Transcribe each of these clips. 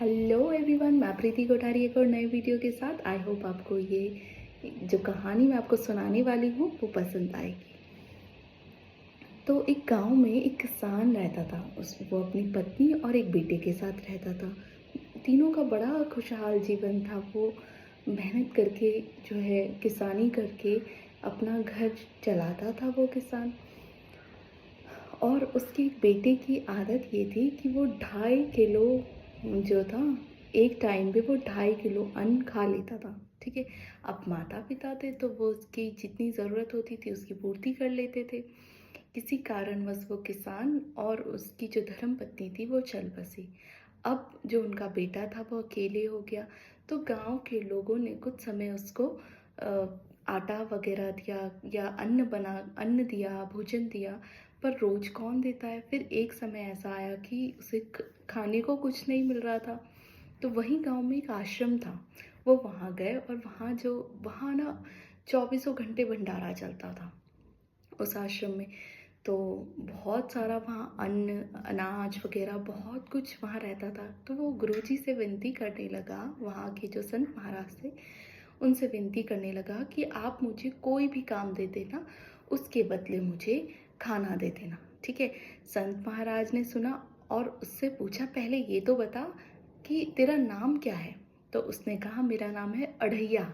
Hello everyone, मैं प्रीति कोठारी एक और नए वीडियो के साथ। आई होप आपको ये जो कहानी मैं आपको सुनाने वाली हूँ वो पसंद आएगी। तो एक गांव में एक किसान रहता था। वो अपनी पत्नी और एक बेटे के साथ रहता था। तीनों का बड़ा खुशहाल जीवन था। वो मेहनत करके जो है किसानी करके अपना घर चलाता था वो किसान। और उसके बेटे की आदत ये थी कि वो 2.5 किलो जो था, एक टाइम पे वो 2.5 किलो अन्न खा लेता था। ठीक है। अब माता पिता थे तो वो उसकी जितनी ज़रूरत होती थी उसकी पूर्ति कर लेते थे। किसी कारणवश वो किसान और उसकी जो धर्म पत्नी थी वो चल बसी। अब जो उनका बेटा था वो अकेले हो गया। तो गांव के लोगों ने कुछ समय उसको आटा वगैरह दिया या अन्न दिया, भोजन दिया। पर रोज कौन देता है। फिर एक समय ऐसा आया कि उसे खाने को कुछ नहीं मिल रहा था। तो वहीं गांव में एक आश्रम था। वो वहाँ गए और वहाँ ना 24 घंटे भंडारा चलता था उस आश्रम में। तो बहुत सारा वहाँ अन्न, अनाज वगैरह बहुत कुछ वहाँ रहता था। तो वो गुरुजी से विनती करने लगा, वहाँ के जो संत महाराज थे उनसे विनती करने लगा कि आप मुझे कोई भी काम दे देना, उसके बदले मुझे खाना दे देना। ठीक है। संत महाराज ने सुना और उससे पूछा, पहले ये तो बता कि तेरा नाम क्या है। तो उसने कहा, मेरा नाम है अढ़ैया।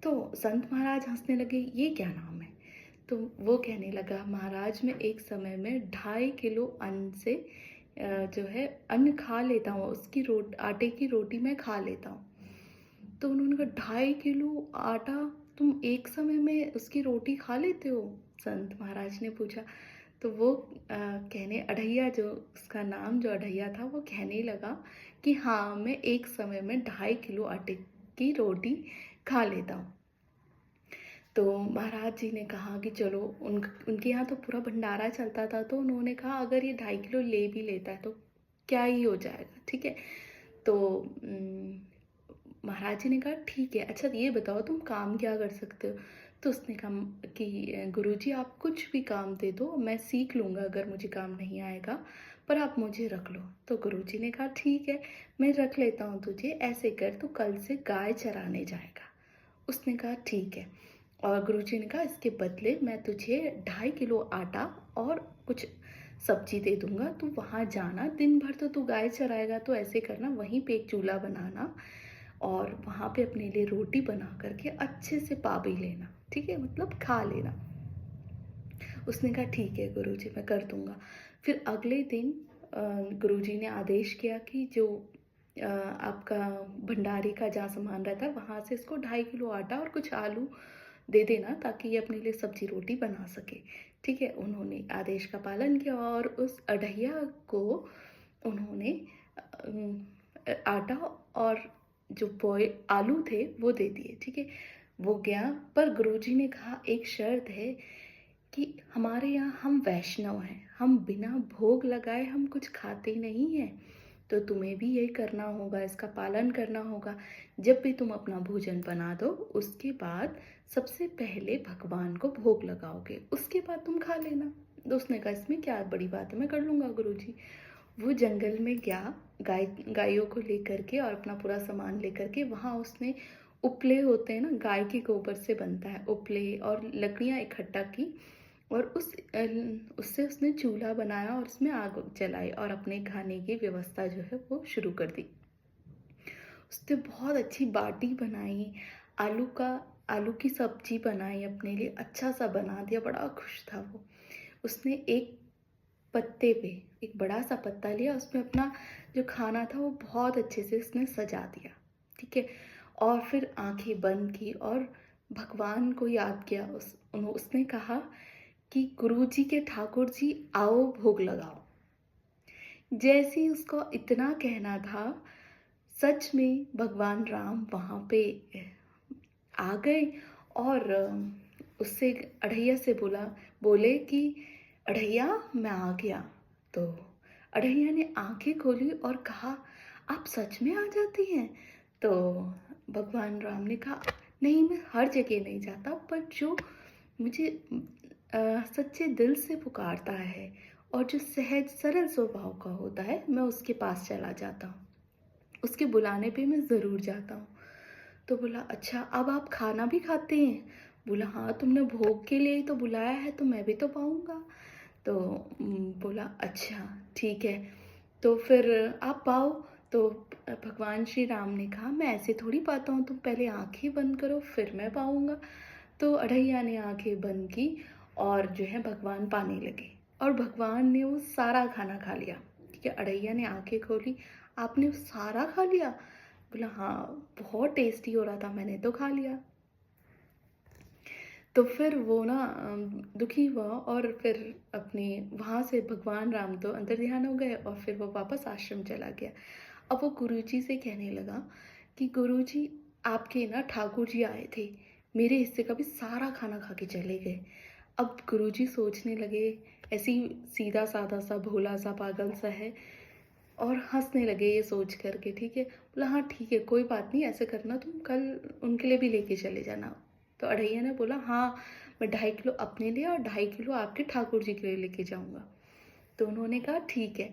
तो संत महाराज हंसने लगे, ये क्या नाम है। तो वो कहने लगा, महाराज मैं एक समय में 2.5 किलो अन्न से जो है अन्न खा लेता हूँ, उसकी आटे की रोटी मैं खा लेता हूँ। तो उन्होंने कहा, 2.5 किलो आटा तुम एक समय में उसकी रोटी खा लेते हो। संत महाराज ने पूछा। तो वो कहने अढ़ैया, जो उसका नाम जो अढ़ैया था, वो कहने लगा कि हाँ, मैं एक समय में 2.5 किलो आटे की रोटी खा लेता हूँ। तो महाराज जी ने कहा कि चलो, उनके यहाँ तो पूरा भंडारा चलता था। तो उन्होंने कहा, अगर ये 2.5 किलो ले भी लेता है तो क्या ही हो जाएगा। ठीक है। तो महाराज जी ने कहा, ठीक है, अच्छा ये बताओ तुम काम क्या कर सकते हो। तो उसने कहा कि गुरुजी आप कुछ भी काम दे दो, मैं सीख लूँगा अगर मुझे काम नहीं आएगा, पर आप मुझे रख लो। तो गुरुजी ने कहा, ठीक है, मैं रख लेता हूँ तुझे। ऐसे कर, तू कल से गाय चराने जाएगा। उसने कहा, ठीक है। और गुरुजी ने कहा, इसके बदले मैं तुझे 2.5 किलो आटा और कुछ सब्जी दे दूंगा। तू वहाँ जाना, दिन भर तो तू गाय चराएगा, तो ऐसे करना, वहीं पे एक चूल्हा बनाना और वहाँ पे अपने लिए रोटी बना करके अच्छे से पा भी लेना। ठीक है, मतलब खा लेना। उसने कहा, ठीक है गुरुजी, मैं कर दूंगा। फिर अगले दिन गुरुजी ने आदेश किया कि जो आपका भंडारी का जहाँ सामान रहता है वहाँ से इसको 2.5 किलो आटा और कुछ आलू दे देना, ताकि ये अपने लिए सब्जी रोटी बना सके। ठीक है। उन्होंने आदेश का पालन किया और उस अढ़ैया को उन्होंने आटा और जो बॉय आलू थे वो दे दिए। ठीक है। वो गया, पर गुरुजी ने कहा, एक शर्त है कि हमारे यहाँ हम वैष्णव हैं, हम बिना भोग लगाए हम कुछ खाते नहीं हैं। तो तुम्हें भी यही करना होगा, इसका पालन करना होगा। जब भी तुम अपना भोजन बना दो, उसके बाद सबसे पहले भगवान को भोग लगाओगे, उसके बाद तुम खा लेना। तो उसने कहा, इसमें क्या बड़ी बात है, मैं कर लूँगा गुरुजी। वो जंगल में गया, गायों को लेकर के और अपना पूरा सामान लेकर के। वहाँ उसने उपले होते हैं ना, गाय के गोबर से बनता है उपले, और लकड़ियाँ इकट्ठा की और उससे उसने चूल्हा बनाया और उसमें आग जलाई और अपने खाने की व्यवस्था जो है वो शुरू कर दी। उसने बहुत अच्छी बाटी बनाई, आलू की सब्जी बनाई, अपने लिए अच्छा सा बना दिया, बड़ा खुश था वो। उसने एक पत्ते पे एक बड़ा सा पत्ता लिया, उसमें अपना जो खाना था वो बहुत अच्छे से उसने सजा दिया। ठीक है। और फिर आंखें बंद की और भगवान को याद किया। उसने कहा कि गुरुजी के ठाकुर जी आओ भोग लगाओ। जैसे ही उसको इतना कहना था, सच में भगवान राम वहाँ पे आ गए और उससे अढ़ैया से बोले कि अढ़ैया मैं आ गया। तो अढ़ैया ने आंखें खोली और कहा, आप सच में आ जाती हैं। तो भगवान राम ने कहा, नहीं, मैं हर जगह नहीं जाता, पर जो मुझे सच्चे दिल से पुकारता है और जो सहज सरल स्वभाव का होता है, मैं उसके पास चला जाता हूँ। उसके बुलाने पे मैं ज़रूर जाता हूँ। तो बोला अच्छा अब आप खाना भी खाते हैं? बोला हाँ, तुमने भोग के लिए ही तो बुलाया है तो मैं भी तो पाऊँगा। तो बोला अच्छा ठीक है, तो फिर आप पाओ। तो भगवान श्री राम ने कहा मैं ऐसे थोड़ी पाता हूँ, तुम पहले आँखें बंद करो फिर मैं पाऊँगा। तो अढ़ैया ने आँखें बंद की और जो है भगवान पाने लगे और भगवान ने वो सारा खाना खा लिया। ठीक है, अढ़ैया ने आँखें खोली, आपने वो सारा खा लिया? बोला हाँ, बहुत टेस्टी हो रहा था, मैंने तो खा लिया। तो फिर वो ना दुखी हुआ और फिर अपने वहाँ से भगवान राम तो अंतर्ध्यान हो गए और फिर वो वापस आश्रम चला गया। अब वो गुरुजी से कहने लगा कि गुरुजी आपके ना ठाकुर जी आए थे, मेरे हिस्से का भी सारा खाना खा के चले गए। अब गुरुजी सोचने लगे ऐसे ही सीधा-साधा सा, भोला-सा, पागल-सा है और हँसने लगे ये सोच कर के, ठीक है। बोला हाँ ठीक है, कोई बात नहीं, ऐसे करना तुम कल उनके लिए भी लेके चले जाना। तो अढ़ैया ने बोला हाँ, मैं 2.5 किलो अपने लिए और 2.5 किलो आपके ठाकुर जी के लिए लेके जाऊँगा। तो उन्होंने कहा ठीक है।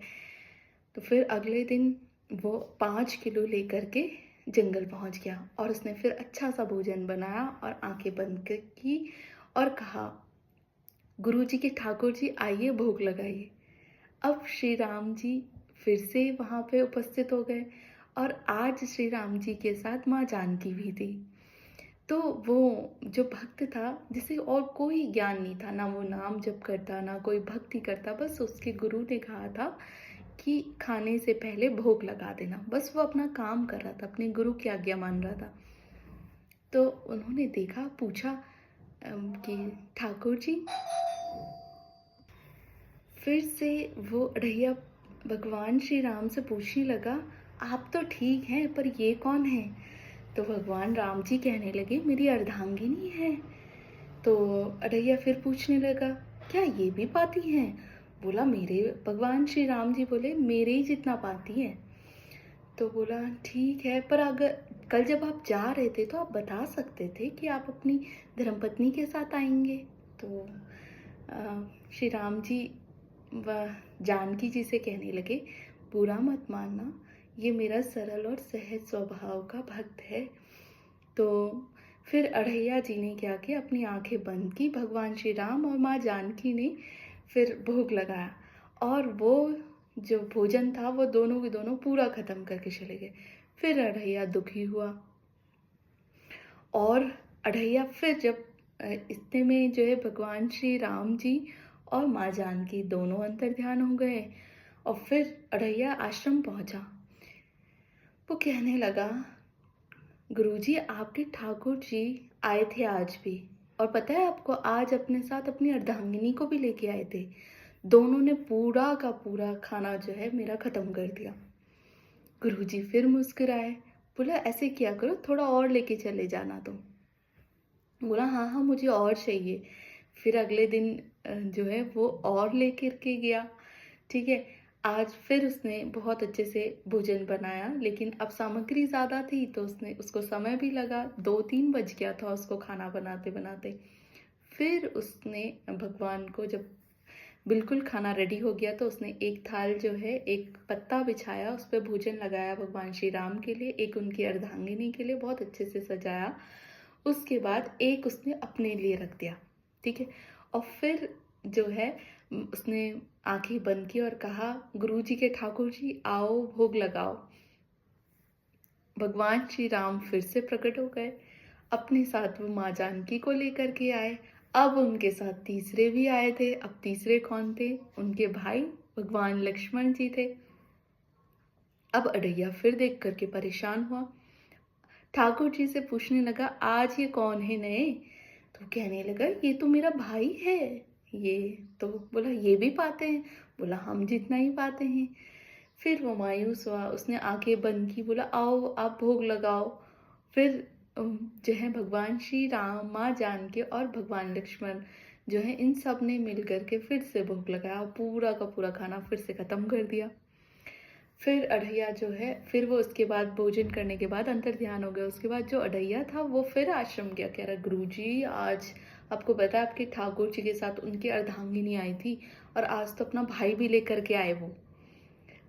तो फिर अगले दिन वो 5 किलो लेकर के जंगल पहुँच गया और उसने फिर अच्छा सा भोजन बनाया और आँखें बंद की और कहा, गुरुजी के ठाकुर जी आइए भोग लगाइए। अब श्री राम जी फिर से वहाँ पे उपस्थित हो गए और आज श्री राम जी के साथ माँ जानकी भी थी। तो वो जो भक्त था जिसे और कोई ज्ञान नहीं था, ना वो नाम जप करता, ना कोई भक्ति करता, बस उसके गुरु ने कहा था कि खाने से पहले भोग लगा देना। बस वो अपना काम कर रहा था, अपने गुरु की आज्ञा मान रहा था। तो उन्होंने देखा, पूछा कि ठाकुर जी, फिर से वो अढ़ैया भगवान श्री राम से पूछने लगा, आप तो ठीक हैं पर ये कौन है? तो भगवान राम जी कहने लगे मेरी अर्धांगिनी है। तो अढ़ैया फिर पूछने लगा, क्या ये भी पाती हैं? बोला मेरे भगवान श्री राम जी बोले मेरे ही जितना पाती हैं। तो बोला ठीक है, पर अगर कल जब आप जा रहे थे तो आप बता सकते थे कि आप अपनी धर्मपत्नी के साथ आएंगे। तो श्री राम जी वह जानकी जी से कहने लगे, बुरा मत मानना, ये मेरा सरल और सहज स्वभाव का भक्त है। तो फिर अढ़ैया जी ने क्या किया, अपनी आंखें बंद की, भगवान श्री राम और माँ जानकी ने फिर भोग लगाया और वो जो भोजन था वो दोनों के दोनों पूरा ख़त्म करके चले गए। फिर अढ़ैया दुखी हुआ और अढ़ैया फिर जब इतने में जो है भगवान श्री राम जी और माँ जानकी दोनों अंतर्ध्यान हो गए और फिर अढ़ैया आश्रम पहुँचा। वो कहने लगा, गुरुजी आपके ठाकुर जी आए थे आज भी, और पता है आपको आज अपने साथ अपनी अर्धांगिनी को भी लेके आए थे। दोनों ने पूरा का पूरा खाना जो है मेरा ख़त्म कर दिया। गुरुजी फिर मुस्कुराए, बोला ऐसे किया करो, थोड़ा और लेके चले जाना तुम। बोला हाँ हाँ मुझे और चाहिए। फिर अगले दिन जो है वो और लेकर के गया। ठीक है, आज फिर उसने बहुत अच्छे से भोजन बनाया, लेकिन अब सामग्री ज़्यादा थी तो उसको समय भी लगा, 2-3 बज गया था उसको खाना बनाते बनाते। फिर उसने भगवान को जब बिल्कुल खाना रेडी हो गया तो उसने एक थाल जो है एक पत्ता बिछाया, उस पर भोजन लगाया भगवान श्री राम के लिए, एक उनकी अर्धांगिनी के लिए बहुत अच्छे से सजाया। उसके बाद एक उसने अपने लिए रख दिया। ठीक है, और फिर जो है उसने आंखें बंद की और कहा, गुरुजी के ठाकुर जी आओ भोग लगाओ। भगवान श्री राम फिर से प्रकट हो गए, अपने साथ वो माँ जानकी को लेकर के आए। अब उनके साथ तीसरे भी आए थे। अब तीसरे कौन थे? उनके भाई भगवान लक्ष्मण जी थे। अब अढ़ैया फिर देख करके परेशान हुआ, ठाकुर जी से पूछने लगा, आज ये कौन है नए? तो कहने लगा ये तो मेरा भाई है। ये तो बोला ये भी पाते हैं? बोला हम जितना ही पाते हैं। फिर वो मायूस हुआ, उसने आंखें बंद की, बोला आओ आप भोग लगाओ। फिर जो है भगवान श्री राम, माँ जानकी और भगवान लक्ष्मण जो है इन सब ने मिल करके फिर से भोग लगाया और पूरा का पूरा खाना फिर से ख़त्म कर दिया। फिर अढ़ैया जो है फिर वो उसके बाद भोजन करने के बाद अंतर्ध्यान हो गया। उसके बाद जो अढ़ैया था वो फिर आश्रम गया, कह रहा गुरुजी आज आपको पता है आपके ठाकुर जी के साथ उनकी अर्धांगिनी आई थी और आज तो अपना भाई भी लेकर के आए वो।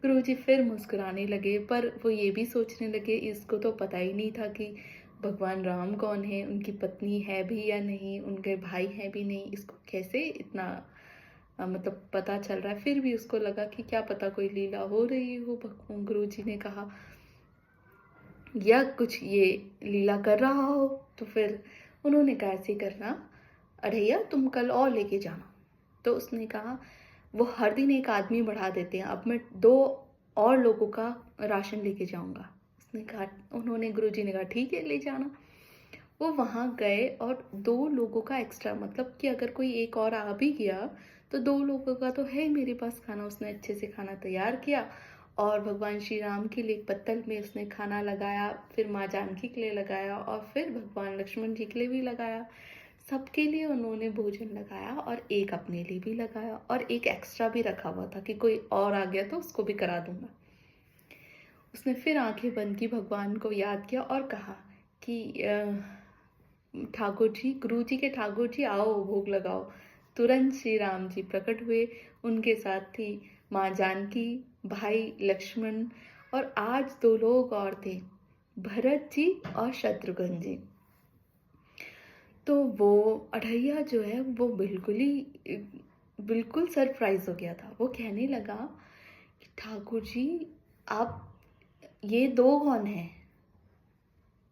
गुरुजी फिर मुस्कुराने लगे, पर वो ये भी सोचने लगे इसको तो पता ही नहीं था कि भगवान राम कौन है, उनकी पत्नी है भी या नहीं, उनके भाई हैं भी नहीं, इसको कैसे इतना मतलब पता चल रहा है। फिर भी उसको लगा कि क्या पता कोई लीला हो रही हो, गुरुजी ने कहा, या कुछ ये लीला कर रहा हो। तो फिर उन्होंने कहा ऐसे करना, अढ़ैया तुम कल और लेके जाना। तो उसने कहा वो हर दिन एक आदमी बढ़ा देते हैं, अब मैं 2 और लोगों का राशन लेके जाऊंगा। उसने कहा, उन्होंने गुरुजी ने कहा ठीक है ले जाना। वो वहाँ गए और 2 लोगों का एक्स्ट्रा, मतलब कि अगर कोई एक और आ भी गया तो 2 लोगों का तो है मेरे पास खाना। उसने अच्छे से खाना तैयार किया और भगवान श्री राम के लिए एक पत्तल में उसने खाना लगाया, फिर माँ जानकी के लिए लगाया और फिर भगवान लक्ष्मण जी के लिए भी लगाया। सबके लिए उन्होंने भोजन लगाया और एक अपने लिए भी लगाया और एक एक्स्ट्रा भी रखा हुआ था कि कोई और आ गया तो उसको भी करा दूंगा। उसने फिर आंखें बंद की, भगवान को याद किया और कहा कि ठाकुर जी, गुरु जी के ठाकुर जी आओ भोग लगाओ। तुरंत श्री राम जी प्रकट हुए, उनके साथ थी माँ जानकी, भाई लक्ष्मण और आज 2 लोग और थे, भरत जी और शत्रुघ्न जी। तो वो अढ़ैया जो है वो बिल्कुल सरप्राइज हो गया था। वो कहने लगा कि ठाकुर जी आप ये 2 कौन हैं?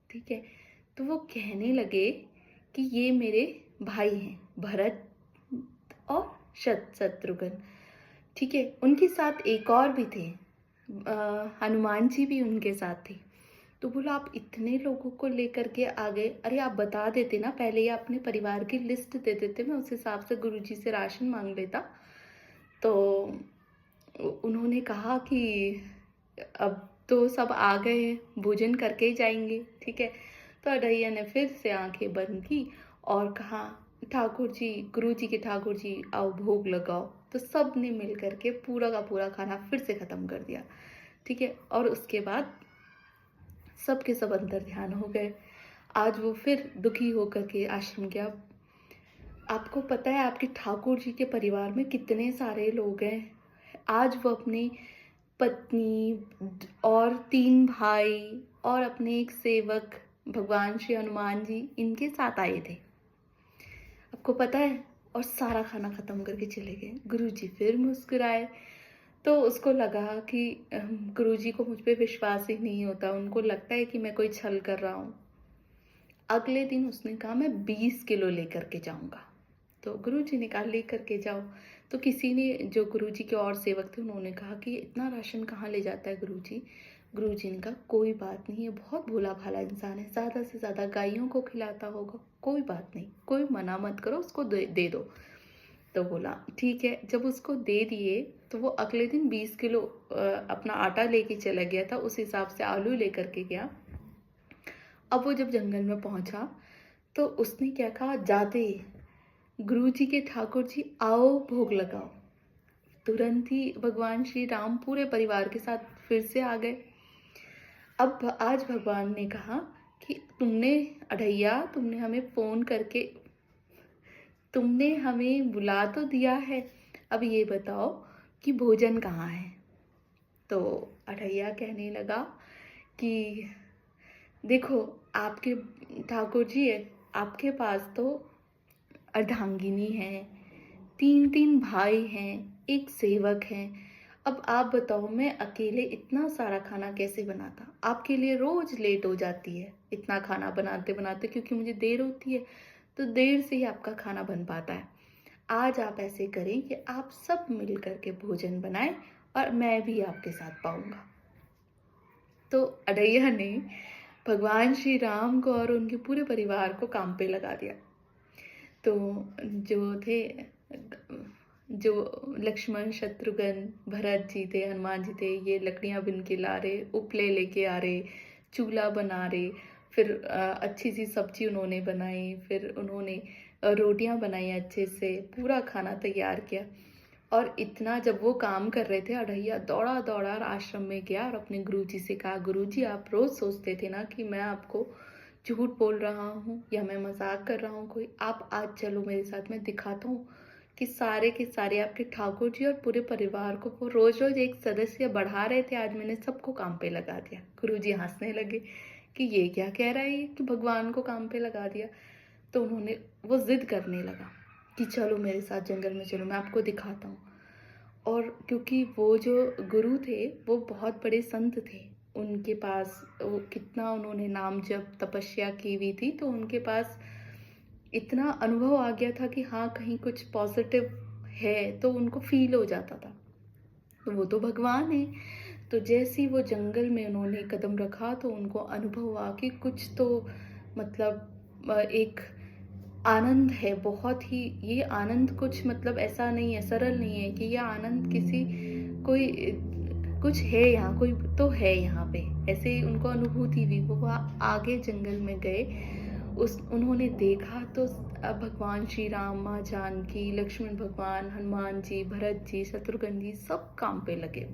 ठीक है, तो वो कहने लगे कि ये मेरे भाई हैं, भरत और शत्रुघ्न। ठीक है, उनके साथ एक और भी थे, हनुमान जी भी उनके साथ थे। तो बोला आप इतने लोगों को लेकर के आ गए, अरे आप बता देते ना पहले, या अपने परिवार की लिस्ट दे देते, मैं उस हिसाब से गुरुजी से राशन मांग लेता। तो उन्होंने कहा कि अब तो सब आ गए हैं, भोजन करके ही जाएंगे। ठीक है, तो अढ़ैया ने फिर से आंखें बंद की और कहा ठाकुर जी, गुरु जी के ठाकुर जी आओ भोग लगाओ। तो सब ने मिल करके पूरा का पूरा खाना फिर से ख़त्म कर दिया। ठीक है, और उसके बाद सब के सब अंतर ध्यान हो गए। आज वो फिर दुखी होकर के आश्रम गया। आपको पता है आपके ठाकुर जी के परिवार में कितने सारे लोग हैं। आज वो अपनी पत्नी और 3 भाई और अपने एक सेवक भगवान श्री हनुमान जी इनके साथ आए थे, आपको पता है, और सारा खाना ख़त्म करके चले गए। गुरुजी फिर मुस्कुराए। तो उसको लगा कि गुरुजी को मुझ पे विश्वास ही नहीं होता, उनको लगता है कि मैं कोई छल कर रहा हूँ। अगले दिन उसने कहा मैं 20 किलो लेकर के जाऊँगा। तो गुरुजी ने कहा लेकर के जाओ। तो किसी ने, जो गुरुजी के और सेवक थे, उन्होंने कहा कि इतना राशन कहाँ ले जाता है गुरुजी। गुरुजी ने कहा कोई बात नहीं, ये बहुत भोला भाला इंसान है, ज़्यादा से ज़्यादा गायों को खिलाता होगा, कोई बात नहीं, कोई मना मत करो, उसको दे दो। तो बोला ठीक है। जब उसको दे दिए तो वो अगले दिन 20 किलो अपना आटा लेके चला गया था, उस हिसाब से आलू लेकर के गया। अब वो जब जंगल में पहुंचा तो उसने क्या कहा, जाते ही गुरु जी के ठाकुर जी आओ भोग लगाओ। तुरंत ही भगवान श्री राम पूरे परिवार के साथ फिर से आ गए। अब आज भगवान ने कहा कि तुमने अढ़ैया, तुमने हमें फ़ोन करके, तुमने हमें बुला तो दिया है, अब ये बताओ कि भोजन कहाँ है। तो अढ़ैया कहने लगा कि देखो आपके ठाकुर जी है, आपके पास तो अर्धांगिनी है, 3 भाई हैं, एक सेवक हैं, अब आप बताओ मैं अकेले इतना सारा खाना कैसे बनाता। आपके लिए रोज लेट हो जाती है इतना खाना बनाते बनाते, क्योंकि मुझे देर होती है, तो देर से ही आपका खाना बन पाता है। आज आप ऐसे करें कि आप सब मिल करके भोजन बनाएं और मैं भी आपके साथ पाऊंगा। तो अढ़ैया ने भगवान श्री राम को और उनके पूरे परिवार को काम पे लगा दिया। तो जो थे, जो लक्ष्मण शत्रुघ्न भरत जी थे, हनुमान जी थे, ये लकड़ियाँ बिन के ला रहे, उपले लेके आ रहे, चूल्हा बना रहे, फिर अच्छी सी सब्जी उन्होंने बनाई, फिर उन्होंने रोटियां बनाई, अच्छे से पूरा खाना तैयार किया। और इतना जब वो काम कर रहे थे, अढ़ैया दौड़ा दौड़ा आश्रम में गया और अपने गुरुजी से कहा, गुरुजी आप रोज़ सोचते थे ना कि मैं आपको झूठ बोल रहा हूँ या मैं मजाक कर रहा हूँ कोई, आप आज चलो मेरे साथ, मैं दिखाता हूँ कि सारे के सारे आपके ठाकुर जी और पूरे परिवार को वो रोज़-रोज़ एक सदस्य बढ़ा रहे थे, आज मैंने सबको काम पे लगा दिया। गुरुजी हँसने लगे कि ये क्या कह रहा है ये कि भगवान को काम पे लगा दिया। तो उन्होंने वो ज़िद करने लगा कि चलो मेरे साथ जंगल में चलो, मैं आपको दिखाता हूँ। और क्योंकि वो जो गुरु थे, वो बहुत बड़े संत थे। उनके पास वो कितना उन्होंने नाम जप तपस्या की हुई थी, तो उनके पास इतना अनुभव आ गया था कि हाँ, कहीं कुछ पॉज़िटिव है, तो उनको फ़ील हो जाता था। तो वो तो भगवान हैं। तो जैसे ही वो जंगल में उन्होंने कदम रखा, तो उनको अनुभव हुआ कि कुछ तो मतलब एक आनंद है बहुत ही। ये आनंद कुछ मतलब ऐसा नहीं है, सरल नहीं है कि ये आनंद किसी कोई कुछ है यहाँ, कोई तो है यहाँ पे, ऐसे उनको अनुभूति हुई। वो आगे जंगल में गए, उस उन्होंने देखा तो भगवान श्री राम, माँ जानकी, लक्ष्मण भगवान, हनुमान जी, भरत जी, शत्रुघ्न जी सब काम पे लगे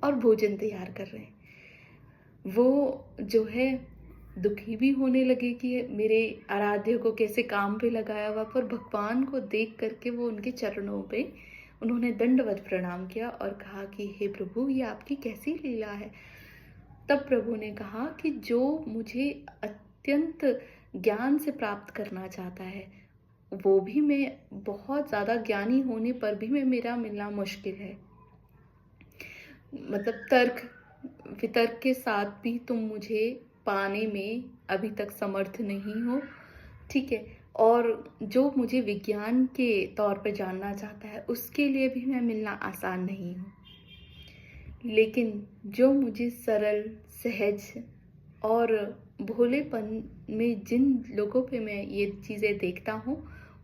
और भोजन तैयार कर रहे हैं। वो जो है दुखी भी होने लगे कि मेरे आराध्य को कैसे काम पे लगाया हुआ, पर भगवान को देख करके वो उनके चरणों पे उन्होंने दंडवत प्रणाम किया और कहा कि हे प्रभु, ये आपकी कैसी लीला है। तब प्रभु ने कहा कि जो मुझे अत्यंत ज्ञान से प्राप्त करना चाहता है, वो भी मैं बहुत ज़्यादा ज्ञानी होने पर भी मैं मेरा मिलना मुश्किल है। मतलब तर्क वितर्क के साथ भी तुम मुझे पाने में अभी तक समर्थ नहीं हो, ठीक है? और जो मुझे विज्ञान के तौर पे जानना चाहता है, उसके लिए भी मैं मिलना आसान नहीं हूँ। लेकिन जो मुझे सरल, सहज और भोलेपन में जिन लोगों पे मैं ये चीज़ें देखता हूँ,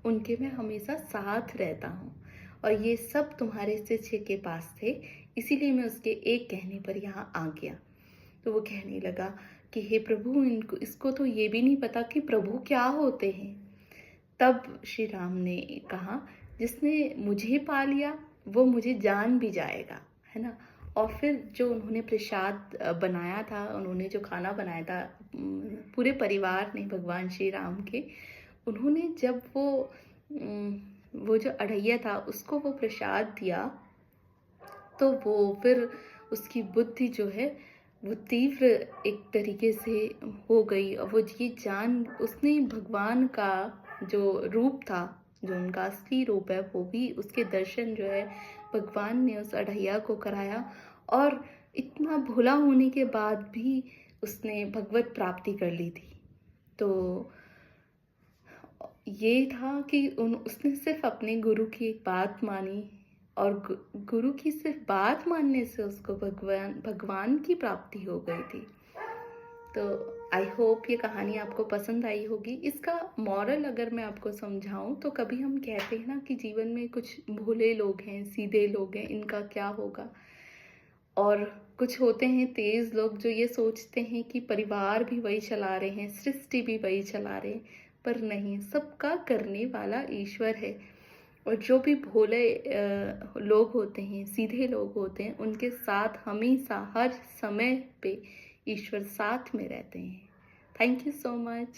उनके मैं हमेशा साथ रहता हूँ। और ये सब तुम्हारे शिष्य के पास थे, इसीलिए मैं उसके एक कहने पर यहाँ आ गया। तो वो कहने लगा कि हे प्रभु, इनको इसको तो ये भी नहीं पता कि प्रभु क्या होते हैं। तब श्री राम ने कहा, जिसने मुझे पा लिया वो मुझे जान भी जाएगा, है ना? और फिर जो उन्होंने प्रसाद बनाया था, उन्होंने जो खाना बनाया था पूरे परिवार ने भगवान श्री राम के, उन्होंने जब वो जो अढ़ैया था उसको वो प्रसाद दिया, तो वो फिर उसकी बुद्धि जो है वो तीव्र एक तरीके से हो गई और वो ये जान उसने भगवान का जो रूप था, जो उनका असली रूप है, वो भी उसके दर्शन जो है भगवान ने उस अढ़ैया को कराया। और इतना भोला होने के बाद भी उसने भगवत प्राप्ति कर ली थी। तो ये था कि उसने सिर्फ अपने गुरु की एक बात मानी और गुरु की सिर्फ बात मानने से उसको भगवान भगवान की प्राप्ति हो गई थी। तो आई होप ये कहानी आपको पसंद आई होगी। इसका मॉरल अगर मैं आपको समझाऊं, तो कभी हम कहते हैं ना कि जीवन में कुछ भोले लोग हैं, सीधे लोग हैं, इनका क्या होगा। और कुछ होते हैं तेज लोग जो ये सोचते हैं कि परिवार भी वही चला रहे हैं, सृष्टि भी वही चला रहे हैं, पर नहीं, सबका करने वाला ईश्वर है। और जो भी भोले लोग होते हैं, सीधे लोग होते हैं, उनके साथ हमेशा हर समय पे ईश्वर साथ में रहते हैं। Thank you so much.